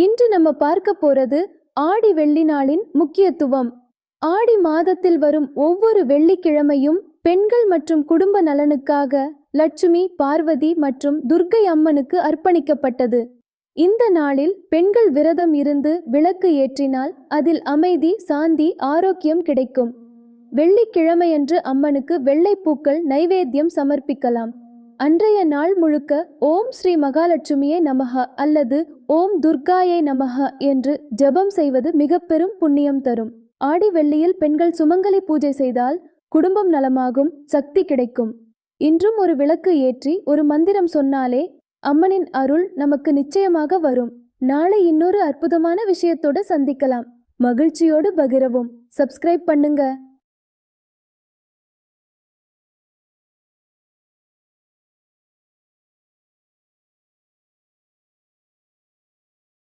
இன்று நம்ம பார்க்க போறது ஆடி வெள்ளி நாளின் முக்கியத்துவம். ஆடி மாதத்தில் வரும் ஒவ்வொரு வெள்ளிக்கிழமையும் பெண்கள் மற்றும் குடும்ப நலனுக்காக லட்சுமி, பார்வதி மற்றும் துர்க்கை அம்மனுக்கு அர்ப்பணிக்கப்பட்டது. இந்த நாளில் பெண்கள் விரதம் இருந்து விளக்கு ஏற்றினால் அதில் அமைதி, சாந்தி, ஆரோக்கியம் கிடைக்கும். வெள்ளிக்கிழமையன்று அம்மனுக்கு வெள்ளைப்பூக்கள் நைவேத்தியம் சமர்ப்பிக்கலாம். அன்றைய நாள் முழுக்க ஓம் ஸ்ரீ மகாலட்சுமியே நமஹ அல்லது ஓம் துர்காயை நமஹ என்று ஜெபம் செய்வது மிக பெரும் புண்ணியம் தரும். ஆடி வெள்ளியில் பெண்கள் சுமங்கலி பூஜை செய்தால் குடும்பம் நலமாகும், சக்தி கிடைக்கும். இன்றும் ஒரு விளக்கு ஏற்றி ஒரு மந்திரம் சொன்னாலே அம்மனின் அருள் நமக்கு நிச்சயமாக வரும். நாளை இன்னொரு அற்புதமான விஷயத்தோடு சந்திக்கலாம். மகிழ்ச்சியோடு பகிரவும். சப்ஸ்கிரைப் பண்ணுங்க.